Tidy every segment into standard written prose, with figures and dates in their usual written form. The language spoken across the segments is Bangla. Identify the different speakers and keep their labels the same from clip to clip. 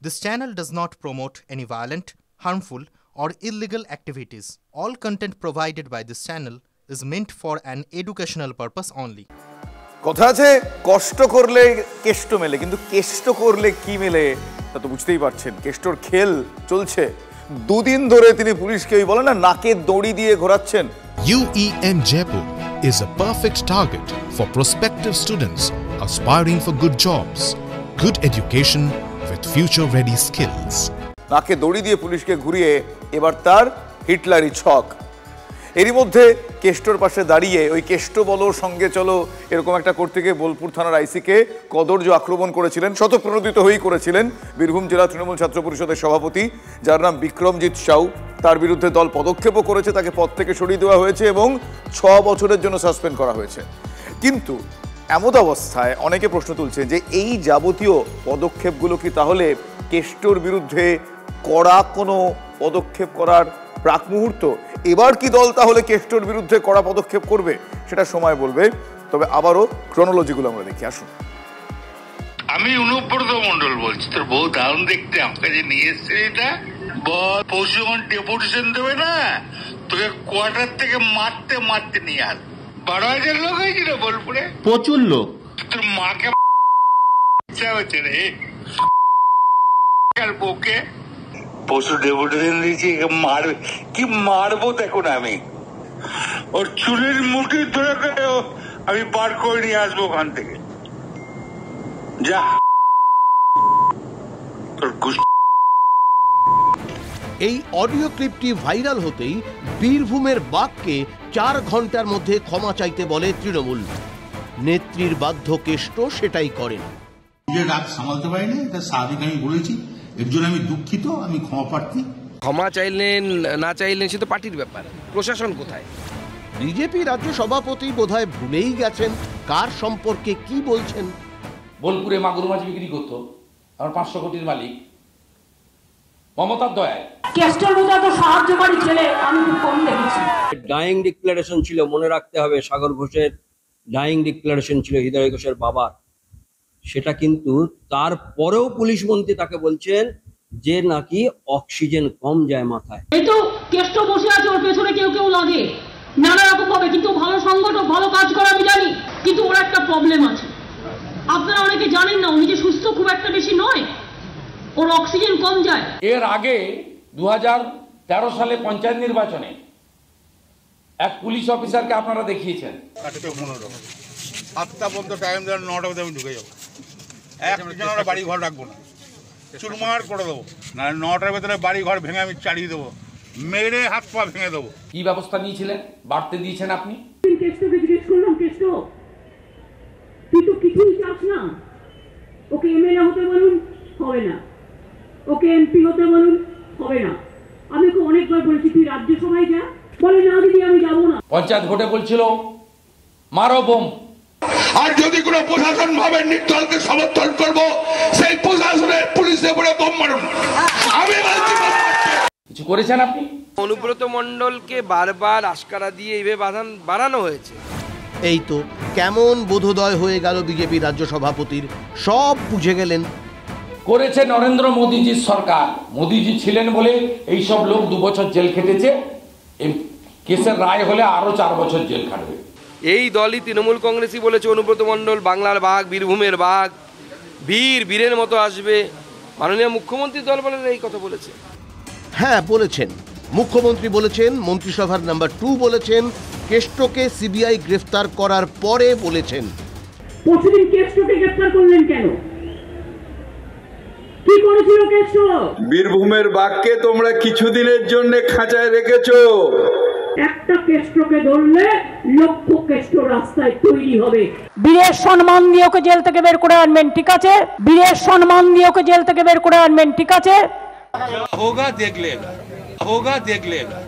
Speaker 1: This channel does not promote any violent, harmful, or illegal activities. All content provided by this channel is meant for an educational purpose only.
Speaker 2: কথা আছে কষ্ট করলে কেষ্ট মেলে, কিন্তু কেষ্ট করলে কি মেলে তা তো বুঝতেই পারছেন। কেষ্টর খেল চলছে, দুদিন ধরে তিনি পুলিশকে ওই বলে না নাকে দড়ি দিয়ে ঘোরাচ্ছেন।
Speaker 3: UEM Jaipur is a perfect target for prospective students aspiring for good jobs, good education with future-ready skills.
Speaker 2: নাকে দড়ি দিয়ে পুলিশকে ঘুরিয়ে এবার তার হিটলারি ছক। এরই মধ্যে কেষ্টর পাশে দাঁড়িয়ে ওই কেষ্ট বলো সঙ্গে চলো এরকম একটা করতে গিয়ে বোলপুর থানার আইসিকে কদর্য আক্রমণ করেছিলেন, শতপ্রণোদিত হয়েই করেছিলেন বীরভূম জেলা তৃণমূল ছাত্র পরিষদের সভাপতি যার নাম বিক্রমজিৎ সাউ। তার বিরুদ্ধে দল পদক্ষেপও করেছে, তাকে পদ থেকে সরিয়ে দেওয়া হয়েছে এবং 6 বছরের জন্য সাসপেন্ড করা হয়েছে। কিন্তু এমত অবস্থায় অনেকে প্রশ্ন তুলছে যে এই যাবতীয় পদক্ষেপগুলো কি তাহলে কেষ্টর বিরুদ্ধে কড়া কোনো পদক্ষেপ করার প্রাক মুহূর্ত? এবার কি দল তাহলে কেষ্টর বিরুদ্ধে কড়া পদক্ষেপ করবে সেটা সময় বলবে। তবে আবারও ক্রনোলজিগুলো আমরা দেখি, আসুন।
Speaker 4: আমি অনুব্রত মন্ডল বলছি, তোর বউ দারুণ দেখতে, আমাকে যে নিয়ে এসছে এটা বল, পরশু যখন ডেপুটেশন দেবে না তোকে কোয়ার্টার থেকে মারতে মারতে নিয়ে আস। 12,000 লোক হয়েছিল বোলপুরে,
Speaker 5: প্রচুর লোক।
Speaker 4: তোর মাকে হচ্ছে রে বউকে পরশু ডেপুটেশন দিয়েছি, মারবে কি মারবো দেখুন, আমি ওর চুলের মুঠি ধরে আমি বার করে নিয়ে আসবো ওখান থেকে। যা
Speaker 5: এই অডিও ক্লিপটি ভাইরাল হতেই বীরভূমের বাঘকে 4 ঘন্টার মধ্যে ক্ষমা চাইতে বলে তৃণমূল। নেত্রীর বাধ্য কেষ্ট সেটাই করেন।
Speaker 6: নিজের রাগ সামালতে পারিনি, এটা স্বাভাবিক, আমি বলেছি, এর জন্য আমি দুঃখিত, আমি ক্ষমা প্রার্থী।
Speaker 7: ক্ষমা চাইলেন না চাইলেন সে তো পার্টির ব্যাপার, প্রশাসন কোথায়?
Speaker 5: বিজেপি রাজ্য সভাপতি বোধহয় ভুলেই গেছেন কার সম্পর্কে কি বলছেন।
Speaker 8: বোলপুরে মাগুর মাছ বিক্রি করতো আমার 500 কোটির মালিক মমতার দয়ায়।
Speaker 9: কেষ্টর মতো এত সাহায্যকারী ছেলে আমি খুব কম দেখেছি।
Speaker 10: ডাইং ডিক্লারেশন ছিল, মনে রাখতে হবে, সাগর ঘোষের ডাইং ডিক্লারেশন ছিল হৃদয় ঘোষের বাবার। সেটা কিন্তু তারপরেও পুলিশ মন্ত্রী তাকে বলছেন যে নাকি অক্সিজেন কম যায় মাথায়।
Speaker 9: এই তো কেষ্ট বসে আছে, ওর পেছনে কেউ কেউ লাগে নানা রকম ভাবে, কিন্তু ভালো সংগঠন ভালো কাজ করে আমি জানি, কিন্তু ওর একটা প্রবলেম আছে। আপনারা অনেকে জানেন না, ও নিজে সুস্থ খুব একটা বেশি নয়, ওর অক্সিজেন কম যায়।
Speaker 8: এর আগে 2013 সালে পঞ্চায়েত নির্বাচনে এক পুলিশ অফিসারকে আপনারা দেখিয়েছেন
Speaker 4: 7টা পর্যন্ত টাইম দেওয়ার, 9টা মধ্যে আমি ঢুকে যাবো। একজনের বাড়ি ঘর রাখবো না, চুরমার করে দেবো, না 9টার ভেতরে বাড়ি ঘর ভেঙে আমি চালিয়ে দেবো, মেরে হাত পা ভেঙে দেবো।
Speaker 8: কি ব্যবস্থা নিয়েছিলেন, বাড়তে দিয়েছেন আপনি?
Speaker 9: কেষ্টকে জিজ্ঞেস করলাম, কেষ্ট তুই তো কিছুই চাস না, ওকে এমএলএ হতে বলুন হবে না, ওকে এমপি হতে বলুন হবে না। আমি ওকে অনেকবার বলেছি তুই রাজ্যসভায় যা, বলে না দিদি আমি যাবো না।
Speaker 8: পঞ্চায়েত ভোটে বলছিল মারো বোম,
Speaker 4: আর যদি কোনো প্রশাসন ভাবে নির্দলকে সমর্থন করবো, সেই প্রশাসনের পুলিশের উপরে বোম মারুন। আমি
Speaker 8: কিছু করেছেন আপনি?
Speaker 7: অনুব্রত মণ্ডলকে বারবার আশকারা দিয়ে এইভাবে বাড়ানো হয়েছে।
Speaker 5: এই তো কেমন বোধোদয় হয়ে গেল বিজেপি রাজ্য সভাপতির, সব বুঝে গেলেন।
Speaker 8: করেছে নরেন্দ্র মোদীজির সরকার, মোদীজি ছিলেন বলে এইসব লোক 2 বছর জেল খেটেছে, এই কেসের রায় হলে আরো 4 বছর জেল খাটবে।
Speaker 7: এই দলই তৃণমূল কংগ্রেসই বলেছে অনুব্রত মণ্ডল বাংলার বাঘ, বীরভূমের বাঘ, বীরের মতো আসবে। মাননীয় মুখ্যমন্ত্রী দল বলে এই কথা বলেছে।
Speaker 5: হ্যাঁ বলেছেন, মুখ্যমন্ত্রী বলেছেন, মন্ত্রিসভার নাম্বার 2 বলেছেন, কেষ্টকে সিবিআই গ্রেফতার করার পরে বলেছেন।
Speaker 9: পরশুদিন কেষ্টকে গ্রেফতার করলেন কেন? কি করেছিল কেষ্ট?
Speaker 11: বীরভূমের বাঘকে তোমরা কিছুদিনের জন্য খাঁচায় রেখেছো।
Speaker 9: একটা কেষ্টকে ধরলে লক্ষ কেষ্ট রাস্তায় তৈরি হবে। বীরের সম্মান দিয়ে ওকে জেল থেকে বের করে আনবেন, ঠিক আছে? বীরের সম্মান দিয়ে ওকে জেল থেকে বের করে আনবেন, ঠিক আছে?
Speaker 4: হোগা দেখ লেগা, হোগা দেখ লেগা।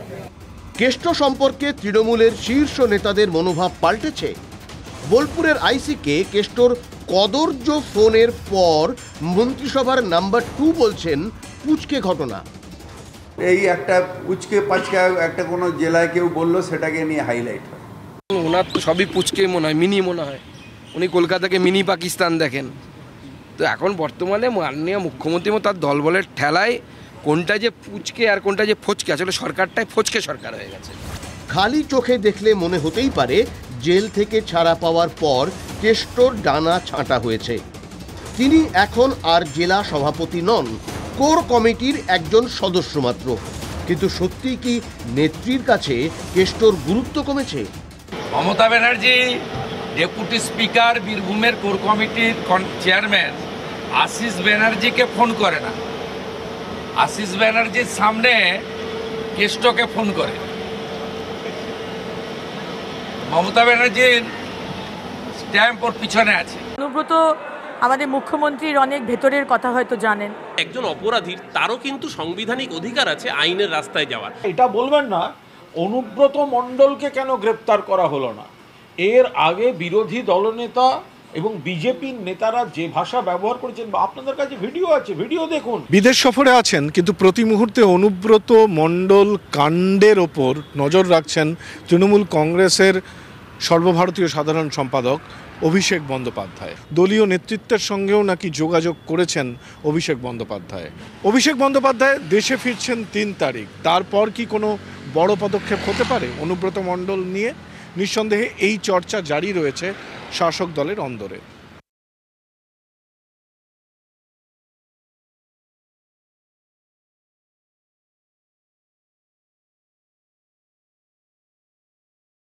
Speaker 5: কেষ্ট সম্পর্কে তৃণমূলের শীর্ষ নেতাদের মনোভাব পাল্টেছে। বোলপুরের আইসিকে কেষ্টর কদর্য ফোনের পর মন্ত্রিসভার নাম্বার 2 বলছেন পুচকে ঘটনা।
Speaker 11: এই একটা পুচকে পাচকা একটা কোনো জেলায় কেউ বললো, সেটাকে নিয়ে হাইলাইট হয়।
Speaker 7: ওনার তো সবই পুচকে মনে হয়, মিনি মনে হয়। উনি কলকাতাকে মিনি পাকিস্তান দেখেন, তো তো এখন বর্তমানে মাননীয় মুখ্যমন্ত্রী এবং তার দলবলের ঠেলায় কোনটা যে পুচকে আর কোনটা যে ফচকে, আসলে সরকারটাই ফচকে সরকার হয়ে গেছে।
Speaker 5: খালি চোখে দেখলে মনে হতেই পারে জেল থেকে ছাড়া পাওয়ার পর কেষ্টর ডানা ছাঁটা হয়েছে। তিনি এখন আর জেলা সভাপতি নন, কোর কমিটির একজন সদস্য মাত্র। কিন্তু সত্যিই কি নেত্রীর কাছে কেষ্টর গুরুত্ব কমেছে?
Speaker 8: মমতা ব্যানার্জি ডেপুটি স্পিকার বীরভূমের কোর কমিটির চেয়ারম্যান আশিস ব্যানার্জিকে ফোন করে না, আশিস ব্যানার্জির সামনে কেষ্টকে ফোন করে। মমতা ব্যানার্জির স্ট্যাম্প ওর পিছনে আছে।
Speaker 12: অনুব্রত আমাদের মুখ্যমন্ত্রীর অনেক ভেতরের কথা হয়তো জানেন।
Speaker 13: একজন অপরাধীর তারও কিন্তু সাংবিধানিক অধিকার আছে আইনের রাস্তায় যাওয়ার।
Speaker 14: এটা বলবেন না অনুব্রত মণ্ডলকে কেন গ্রেপ্তার করা হলো না। এর আগে বিরোধী দলনেতা এবং বিজেপির নেতারা যে ভাষা ব্যবহার করেছেন, বা আপনাদের কাছে ভিডিও আছে, ভিডিও দেখুন।
Speaker 15: বিদেশ সফরে আছেন কিন্তু প্রতি মুহূর্তে অনুব্রত মণ্ডল কাণ্ডের ওপর নজর রাখছেন তৃণমূল কংগ্রেসের সর্বভারতীয় সাধারণ সম্পাদক অভিষেক বন্দ্যোপাধ্যায়। দলীয় নেতৃত্বের সঙ্গেও নাকি যোগাযোগ করেছেন অভিষেক বন্দ্যোপাধ্যায়। অভিষেক বন্দ্যোপাধ্যায় দেশে ফিরছেন 3 তারিখ। তারপর কি কোনো বড় পদক্ষেপ হতে পারে অনুব্রত মণ্ডল নিয়ে? নিঃসন্দেহে এই চর্চা জারি রয়েছে শাসক দলের অন্দরে।